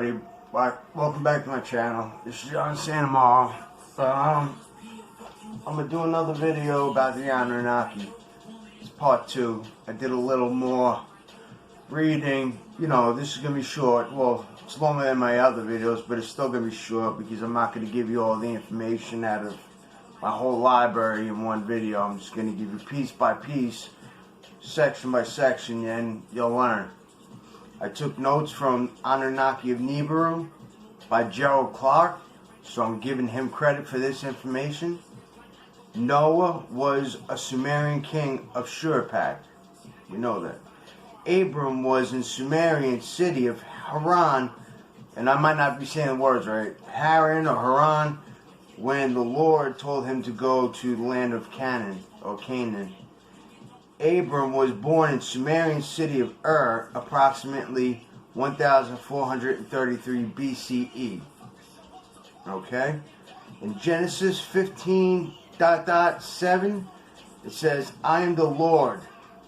everybody, welcome back to my channel. This is John Santamaro. I'm going to do another video about the Anunnaki. It's part 2. I did a little more reading. You know, this is going to be short. Well, it's longer than my other videos, but it's still going to be short because I'm not going to give you all the information out of my whole library in one video. I'm just going to give you piece by piece, section by section, and you'll learn. I took notes from Anunnaki of Nibiru by Gerald Clark, so I'm giving him credit for this information. Noah was a Sumerian king of Shurpak. We know that. Abram was in Sumerian city of Haran, and I might not be saying the words right, Haran or Haran, when the Lord told him to go to the land of Canaan, or Canaan. Abram was born in Sumerian city of Ur, approximately 1433 BCE. Okay? In Genesis 15:7, it says, I am the Lord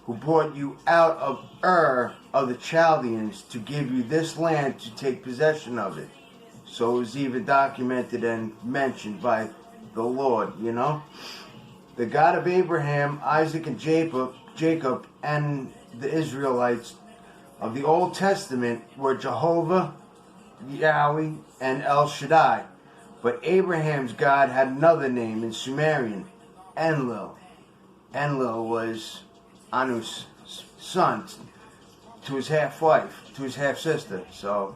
who brought you out of Ur of the Chaldeans to give you this land to take possession of it. So it was even documented and mentioned by the Lord, you know? The God of Abraham, Isaac, and Jacob and the Israelites of the Old Testament were Jehovah, Yahweh, and El Shaddai. But Abraham's God had another name in Sumerian, Enlil. Enlil was Anu's son to his half-wife, to his half-sister. So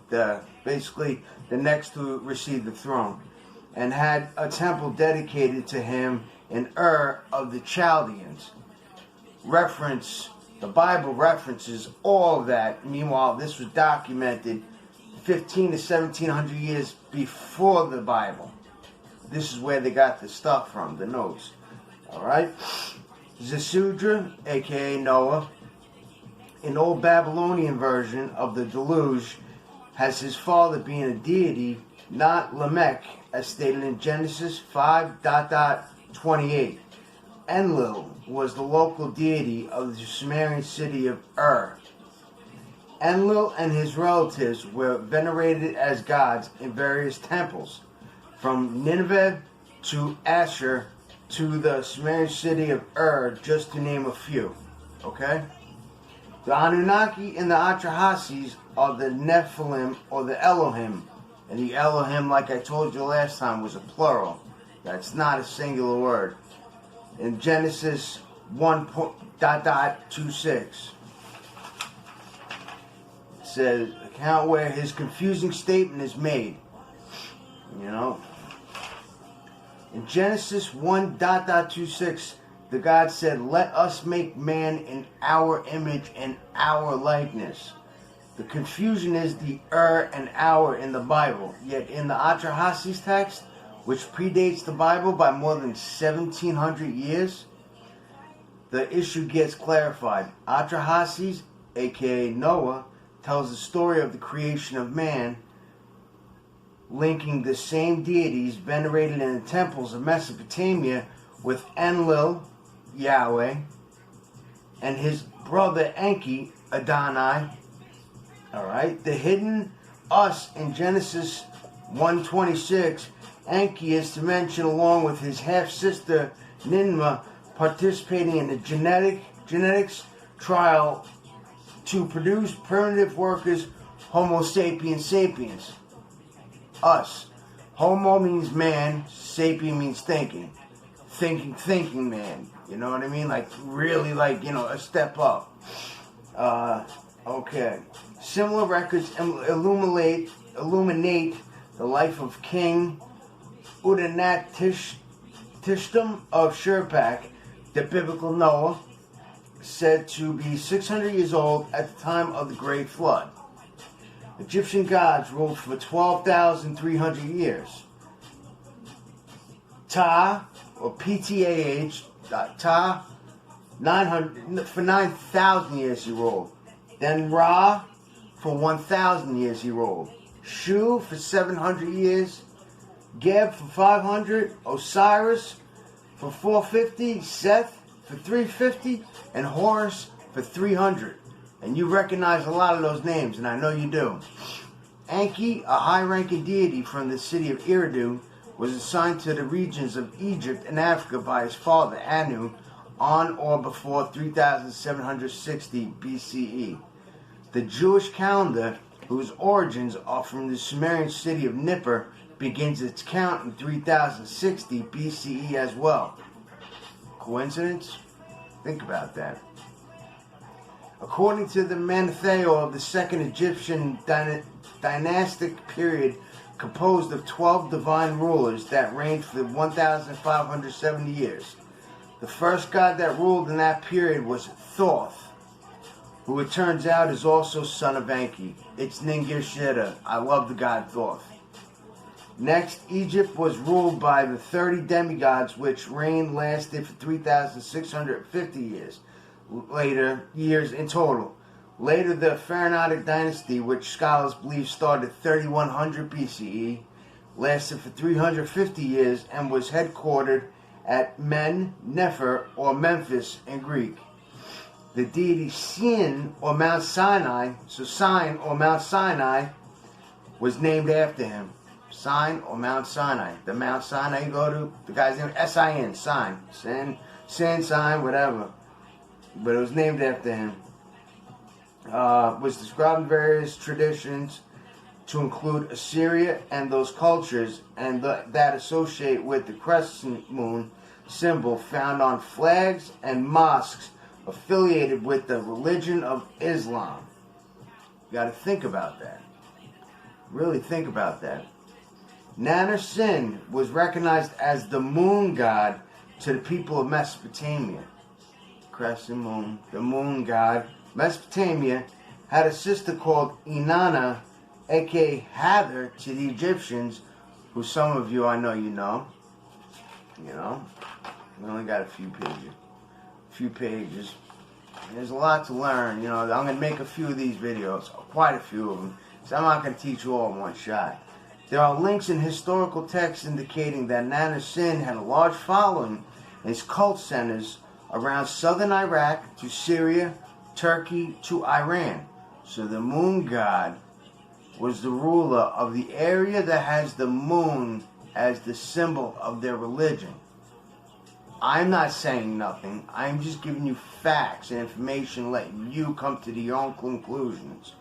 basically the next to receive the throne. And had a temple dedicated to him in Ur of the Chaldeans. The Bible references all of that. Meanwhile, this was documented 15 to 1700 years before the Bible. This is where they got the stuff from, the notes. Alright? Zasudra, aka Noah, an old Babylonian version of the deluge, has his father being a deity, not Lamech, as stated in Genesis 5:28. Enlil was the local deity of the Sumerian city of Ur. Enlil and his relatives were venerated as gods in various temples, from Nineveh to Asher to the Sumerian city of Ur, just to name a few. Okay? The Anunnaki and the Atrahasis are the Nephilim or the Elohim. And the Elohim, like I told you last time, was a plural. That's not a singular word. In Genesis 1:26, it says, account where his confusing statement is made. You know? In Genesis 1:26, the God said, let us make man in our image and our likeness. The confusion is the and our in the Bible. Yet in the Atrahasis text, which predates the Bible by more than 1700 years, the issue gets clarified. Atrahasis, aka Noah, tells the story of the creation of man, linking the same deities venerated in the temples of Mesopotamia with Enlil, Yahweh, and his brother Enki, Adonai. Alright, the hidden us in Genesis 1:26, Enki is to mention along with his half-sister Ninmah participating in the genetics trial to produce primitive workers Homo sapiens sapiens. Us. Homo means man, sapien means thinking. Thinking man. You know what I mean? Like, really, like, you know, a step up. Okay. Similar records illuminate the life of King Udanatishtim of Shurpak, the biblical Noah, said to be 600 years old at the time of the Great Flood. Egyptian gods ruled for 12,300 years. Ta, or PTAH, Ta, 900 for 9,000 years he ruled. Then Ra, for 1,000 years he ruled. Shu for 700 years. Geb for 500. Osiris for 450. Seth for 350. And Horus for 300. And you recognize a lot of those names, and I know you do. Enki, a high-ranking deity from the city of Eridu, was assigned to the regions of Egypt and Africa by his father Anu on or before 3760 BCE. The Jewish calendar, whose origins are from the Sumerian city of Nippur, begins its count in 3060 BCE as well. Coincidence? Think about that. According to the Manetho of the Second Egyptian dynastic period, composed of 12 divine rulers that reigned for 1,570 years. The first god that ruled in that period was Thoth, who it turns out is also son of Enki. It's Ningir-Shera. I love the god Thoth. Next, Egypt was ruled by the 30 demigods, which reign lasted for 3,650 years. Years in total. Later, the Pharaonic dynasty, which scholars believe started 3100 BCE, lasted for 350 years and was headquartered at Nefer or Memphis in Greek. The deity Sin or Mount Sinai, so Sin or Mount Sinai, was named after him. Sin or Mount Sinai. The Mount Sinai you go to, the guy's name S-I-N, Sin, Sin, whatever. But it was named after him. Was described in various traditions to include Assyria and those cultures and that associate with the crescent moon symbol found on flags and mosques affiliated with the religion of Islam. You got to think about that. Really think about that. Nannar-Sin was recognized as the moon god to the people of Mesopotamia. Crescent moon, the moon god. Mesopotamia had a sister called Inanna, aka Hathor, to the Egyptians, who some of you I know you know. You know, we only got a few pages. There's a lot to learn. You know, I'm going to make a few of these videos, quite a few of them, so I'm not going to teach you all in one shot. There are links in historical texts indicating that Nannar-Sin had a large following in his cult centers around southern Iraq to Syria, Turkey to Iran. So the moon god was the ruler of the area that has the moon as the symbol of their religion. I'm not saying nothing. I'm just giving you facts and information, letting you come to your own conclusions.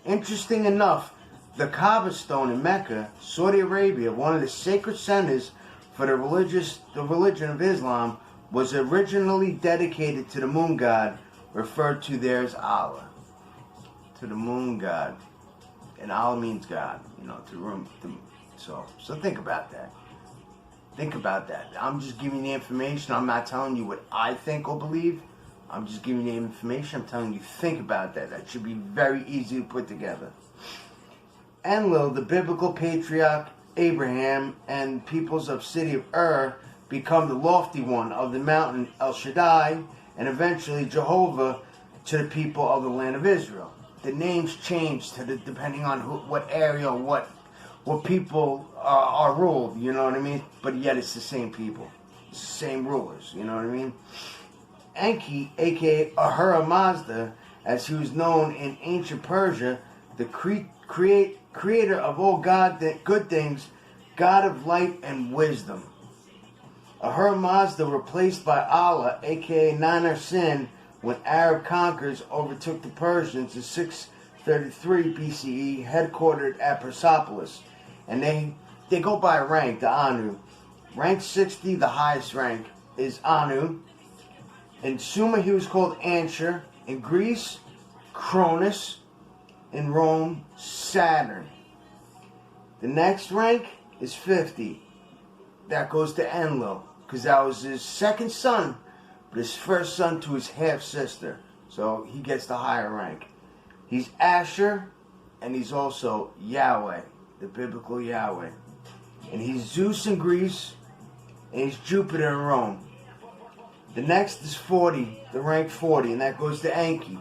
Interesting enough, the Kaaba stone in Mecca, Saudi Arabia, one of the sacred centers for the religion of Islam, was originally dedicated to the moon god, referred to there as Allah. To the moon god. And Allah means God, you know, so think about that. Think about that. I'm just giving you the information. I'm not telling you what I think or believe. I'm just giving you the information. I'm telling you, think about that. That should be very easy to put together. Enlil, the biblical patriarch Abraham, and peoples of city of Ur become the lofty one of the mountain El Shaddai, and eventually Jehovah to the people of the land of Israel. The names change depending on what area or what people are ruled, you know what I mean? But yet it's the same people. It's the same rulers, you know what I mean? Enki, aka Ahura Mazda, as he was known in ancient Persia, the creator of all good things, God of light and wisdom. Ahura Mazda replaced by Allah, aka Nannar-Sin, when Arab conquerors overtook the Persians in 633 BCE, headquartered at Persepolis. And they go by rank, the Anu. Rank 60, the highest rank, is Anu. In Sumer, he was called Ansher. In Greece, Cronus. In Rome, Saturn. The next rank is 50. That goes to Enlil, because that was his second son, but his first son to his half-sister. So he gets the higher rank. He's Asher, and he's also Yahweh, the biblical Yahweh. And he's Zeus in Greece, and he's Jupiter in Rome. The next is 40, the rank 40, and that goes to Enki.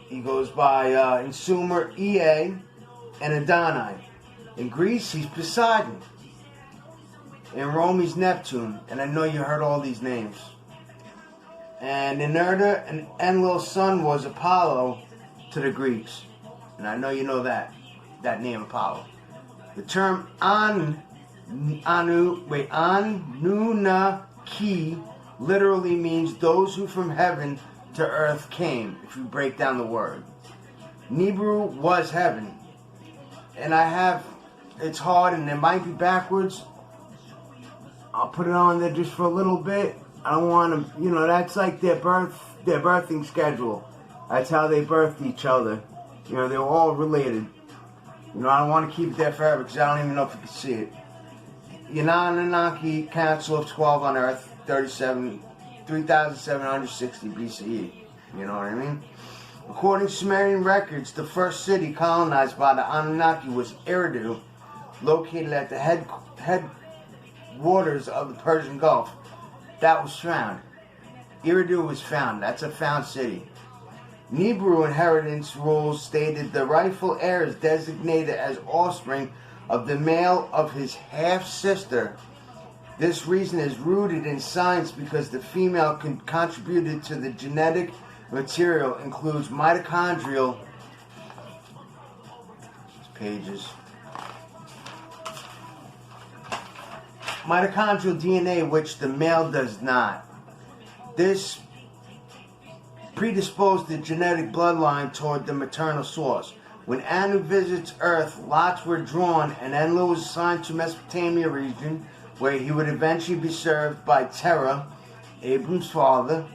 He goes by, in Sumer, Ea, and Adonai. In Greece, he's Poseidon. In Rome, he's Neptune, and I know you heard all these names. And in Nerda, and Enlil's son was Apollo to the Greeks, and I know you know that. that name Apollo. The term Anunnaki literally means those who from heaven to earth came, if you break down the word. Nibiru was heaven. And it's hard and it might be backwards. I'll put it on there just for a little bit. I don't want to, that's like their birthing schedule. That's how they birthed each other. They're all related. I don't want to keep it there forever because I don't even know if you can see it. The Anunnaki Council of 12 on Earth, 3760 BCE. You know what I mean? According to Sumerian records, the first city colonized by the Anunnaki was Eridu, located at the headwaters of the Persian Gulf. That was found. Eridu was found. That's a found city. Nibiru inheritance rules stated the rightful heir is designated as offspring of the male of his half-sister. This reason is rooted in science because the female contributed to the genetic material includes mitochondrial DNA, which the male does not. This predisposed the genetic bloodline toward the maternal source. When Anu visits Earth, lots were drawn, and Enlil was assigned to Mesopotamia region, where he would eventually be served by Terah, Abram's father,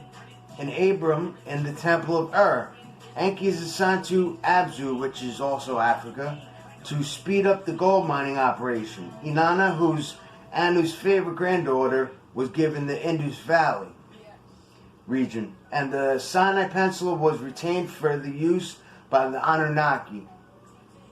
and Abram in the Temple of Ur. Enki is assigned to Abzu, which is also Africa, to speed up the gold mining operation. Inanna, who's Anu's favorite granddaughter, was given the Indus Valley region, and the Sinai Peninsula was retained for the use by the Anunnaki.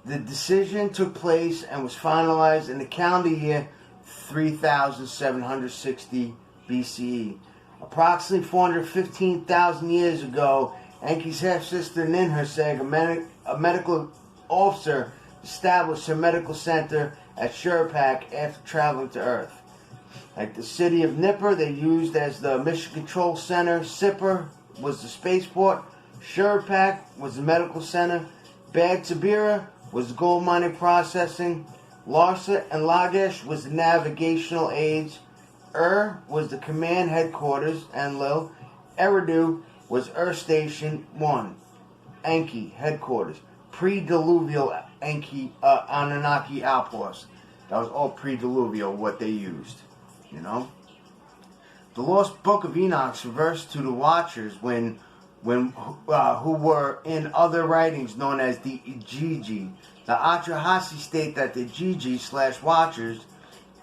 The decision took place and was finalized in the calendar year 3760 BCE. Approximately 415,000 years ago, Enki's half-sister Ninhursag, a medical officer, established her medical center at Shurpak after traveling to Earth. Like the city of Nippur, they used as the mission control center. Sippur was the spaceport. Shurpak was the medical center. Bad Tabira was the gold mining processing. Larsa and Lagash was the navigational aids. Ur was the command headquarters. Enlil. Eridu was Ur Station 1. Enki headquarters. Pre-diluvial Enki Anunnaki outpost. That was all pre-diluvial what they used. The lost book of Enoch refers to the Watchers who were in other writings known as the Igigi. The Atrahasis state that the Igigi/Watchers,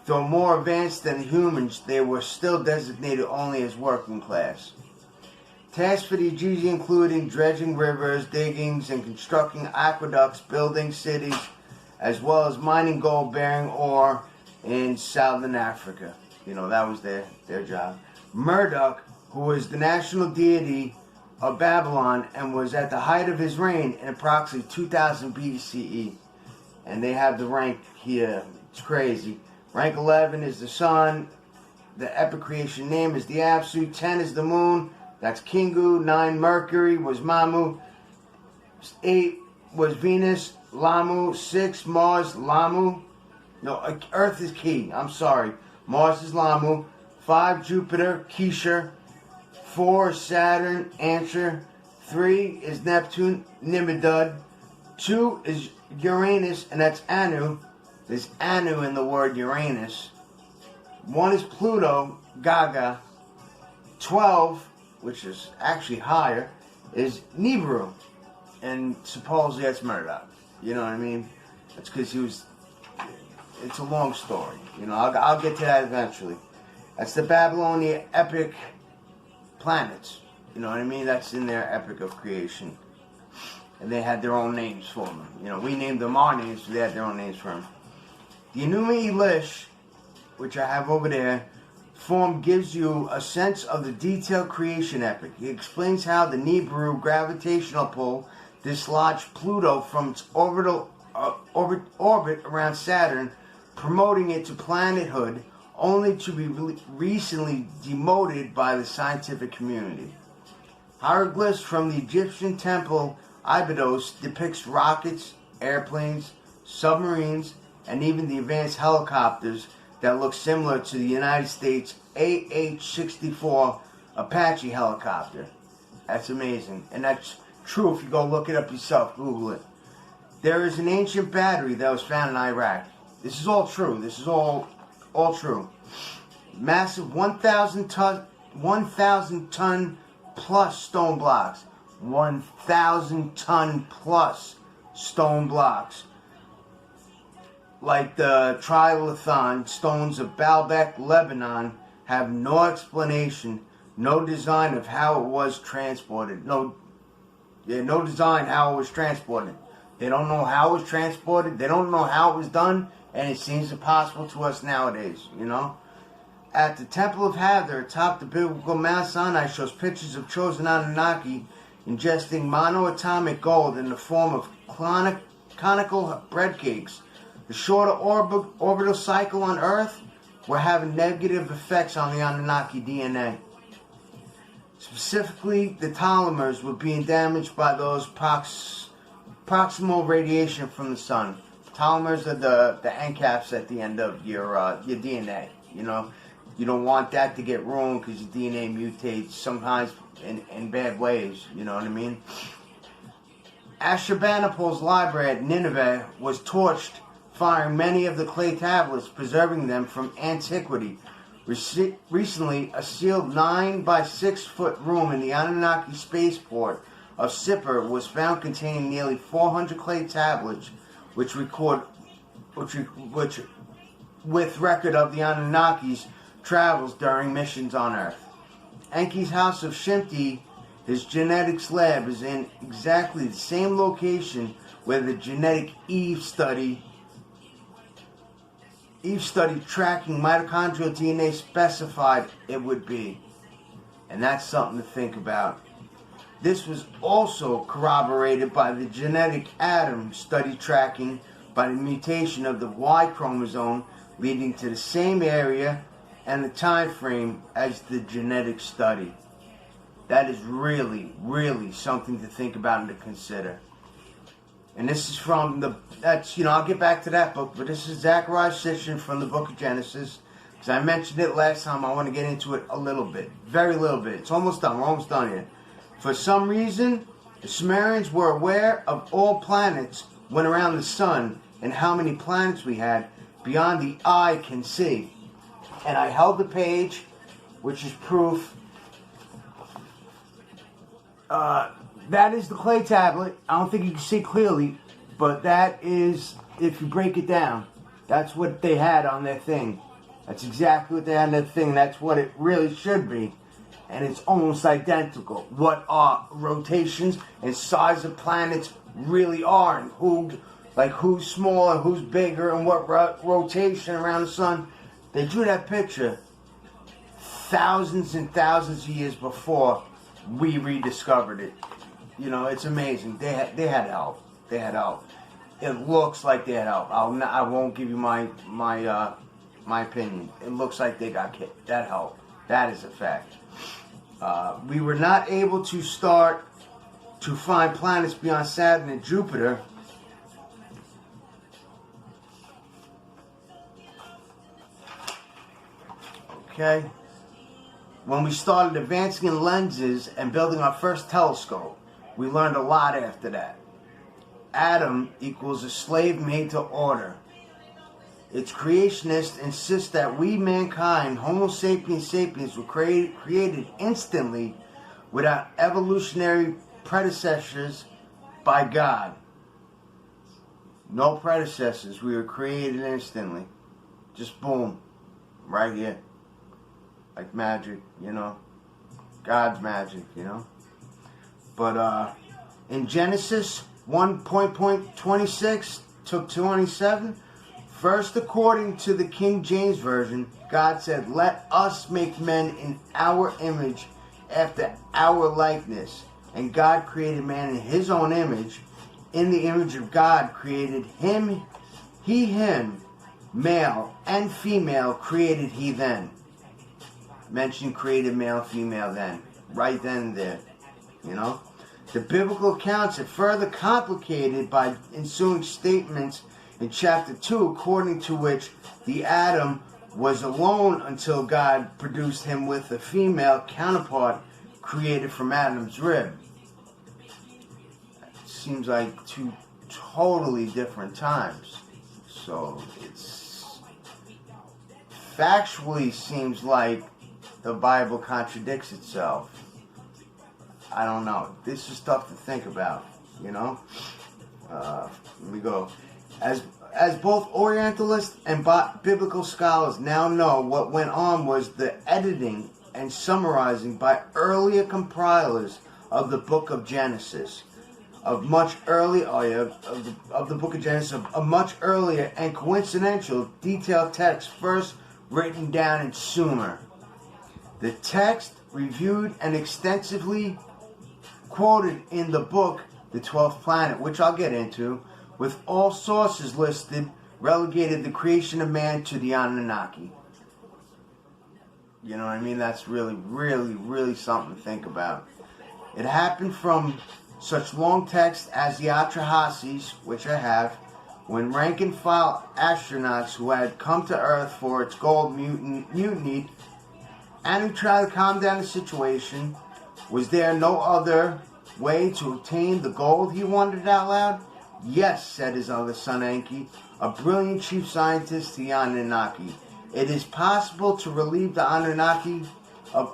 though more advanced than the humans, they were still designated only as working class. Tasks for the Igigi including dredging rivers, diggings, and constructing aqueducts, building cities, as well as mining gold-bearing ore in southern Africa. That was their job. Marduk, who was the national deity of Babylon and was at the height of his reign in approximately 2000 BCE. And they have the rank here. It's crazy. Rank 11 is the sun. The epic creation name is the Apsu. 10 is the moon. That's Kingu. 9 Mercury was Mamu. 8 was Venus. Lamu. 6 Mars. Lamu. No, Earth is Ki. I'm sorry. Mars is Lamu. 5 Jupiter. Kishar. 4 Saturn. Ansher. 3 is Neptune. Nimidud. 2 is Uranus, and that's Anu. There's Anu in the word Uranus. 1 is Pluto. Gaga. 12, which is actually higher, is Nibiru. And supposedly that's Marduk. You know what I mean? That's because he was... It's a long story. I'll get to that eventually. That's the Babylonian epic planets. You know what I mean? That's in their epic of creation. And they had their own names for them. We named them our names, so they had their own names for them. The Enuma Elish, which I have over there, form gives you a sense of the detailed creation epic. It explains how the Nibiru gravitational pull dislodged Pluto from its orbit around Saturn, promoting it to planethood, only to be recently demoted by the scientific community. Hieroglyphs from the Egyptian temple Abydos depicts rockets, airplanes, submarines, and even the advanced helicopters that look similar to the United States AH-64 Apache helicopter. That's amazing. And that's true if you go look it up yourself. Google it. There is an ancient battery that was found in Iraq. This is all true. This is all true. Massive 1,000 ton plus stone blocks. 1,000 ton plus stone blocks. Like the trilithon stones of Baalbek, Lebanon, have no explanation, no design of how it was transported. No design how it was transported. They don't know how it was transported. They don't know how it was done, and it seems impossible to us nowadays, you know. At the Temple of Hathor, atop the biblical Mount Sinai, shows pictures of chosen Anunnaki ingesting monoatomic gold in the form of conical bread cakes. The shorter orbital cycle on Earth were having negative effects on the Anunnaki DNA. Specifically, the telomeres were being damaged by those proximal radiation from the sun. Telomeres are the end caps at the end of your DNA. You know, you don't want that to get ruined because your DNA mutates sometimes in bad ways. You know what I mean? Ashurbanipal's library at Nineveh was torched, firing many of the clay tablets, preserving them from antiquity. Recently, a sealed 9 by 6 foot room in the Anunnaki spaceport of Sippar was found containing nearly 400 clay tablets, which with record of the Anunnaki's travels during missions on Earth. Enki's house of Shimti, his genetics lab, is in exactly the same location where the genetic Eve study tracking mitochondrial DNA specified it would be. And that's something to think about. This was also corroborated by the genetic Adam study tracking by the mutation of the Y chromosome, leading to the same area and the time frame as the genetic study. That is really, really something to think about and to consider. And this is from I'll get back to that book, but this is Zechariah Sitchin from the book of Genesis. Because I mentioned it last time, I want to get into it a little bit. Very little bit. It's almost done. We're almost done here. For some reason, the Sumerians were aware of all planets when around the sun and how many planets we had beyond the eye can see. And I held the page, which is proof. That is the clay tablet. I don't think you can see clearly, but that is, if you break it down, that's what they had on their thing. That's exactly what they had on their thing. That's what it really should be. And it's almost identical. What our rotations and size of planets really are, and who's smaller, who's bigger, and what rotation around the sun. They drew that picture thousands and thousands of years before we rediscovered it. You know, it's amazing. They had help. They had help. It looks like they had help. I won't give you my opinion. It looks like they got that help. That is a fact. We were not able to start to find planets beyond Saturn and Jupiter. Okay. When we started advancing in lenses and building our first telescope, we learned a lot after that. Adam equals a slave made to order. Its creationists insist that we, mankind, Homo sapiens sapiens, were created instantly without evolutionary predecessors by God. No predecessors. We were created instantly. Just boom. Right here. Like magic, you know. God's magic, you know. But in Genesis 1.26 to 27, first according to the King James Version, God said, "Let us make men in our image, after our likeness." And God created man in his own image. In the image of God created him, him, male and female created he them. Mentioned created male, female then. Right then and there. You know? The biblical accounts are further complicated by ensuing statements in chapter 2, according to which the Adam was alone until God produced him with a female counterpart created from Adam's rib. It seems like two totally different times. So it's factually seems like the Bible contradicts itself. I don't know. This is stuff to think about, you know? Let me go. As both Orientalists and biblical scholars now know, what went on was the editing and summarizing by earlier compilers of the book of Genesis, of much earlier of the book of Genesis, of a much earlier and coincidental detailed text first written down in Sumer. The text reviewed and extensively quoted in the book The 12th Planet, which I'll get into, with all sources listed, relegated the creation of man to the Anunnaki. You know what I mean? That's really, really, really something to think about. It happened from such long text as the Atrahasis, which I have, when rank-and-file astronauts who had come to Earth for its gold mutinied, and who tried to calm down the situation. Was there no other way to obtain the gold, he wondered out loud. Yes, said his other son Enki, a brilliant chief scientist to the Anunnaki. It is possible to relieve the Anunnaki of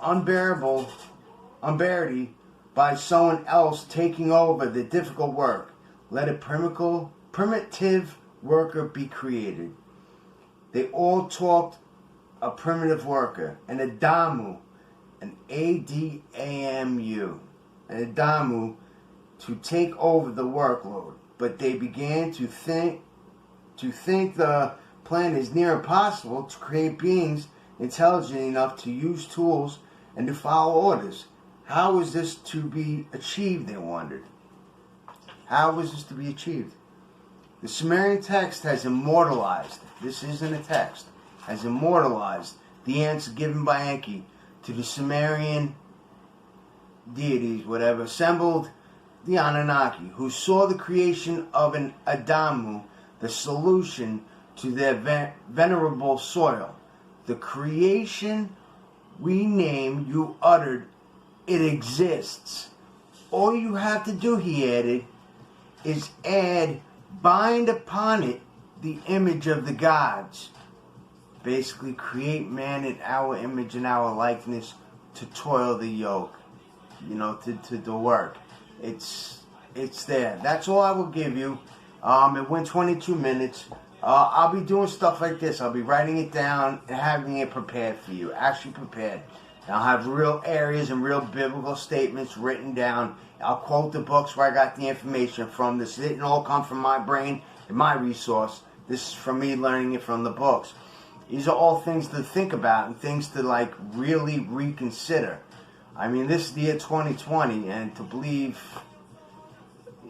unbearity by someone else taking over the difficult work. Let a primitive worker be created. They all talked a primitive worker, an Adamu, an A-D-A-M-U, an Adamu, to take over the workload. But they began to think the plan is near impossible to create beings intelligent enough to use tools and to follow orders. How was this to be achieved, they wondered. How was this to be achieved? The Sumerian text has immortalized, this isn't a text, has immortalized the answer given by Enki to the Sumerian deities, whatever, assembled the Anunnaki, who saw the creation of an Adamu, the solution to their venerable soil. The creation we name, you uttered, it exists. All you have to do, he added, is bind upon it the image of the gods. Basically, create man in our image and our likeness to toil the yoke, to work. It's there. That's all I will give you. It went 22 minutes. I'll be doing stuff like this. I'll be writing it down and having it prepared for you, actually prepared. And I'll have real areas and real biblical statements written down. I'll quote the books where I got the information from. This didn't all come from my brain and my resource. This is from me learning it from the books. These are all things to think about and things to really reconsider. I mean, this is the year 2020, and to believe,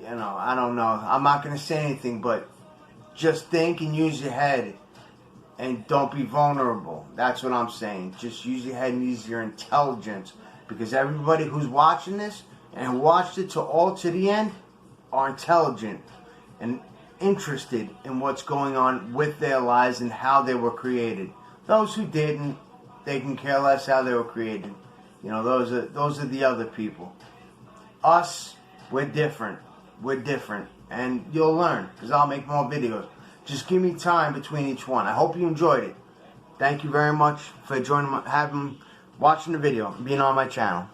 I don't know. I'm not going to say anything, but just think and use your head, and don't be vulnerable. That's what I'm saying. Just use your head and use your intelligence, because everybody who's watching this and who watched it to the end are intelligent and interested in what's going on with their lives and how they were created. Those who didn't, they can care less how they were created. Those are the other people. Us, we're different. We're different. And you'll learn, because I'll make more videos. Just give me time between each one. I hope you enjoyed it. Thank you very much for watching the video and being on my channel.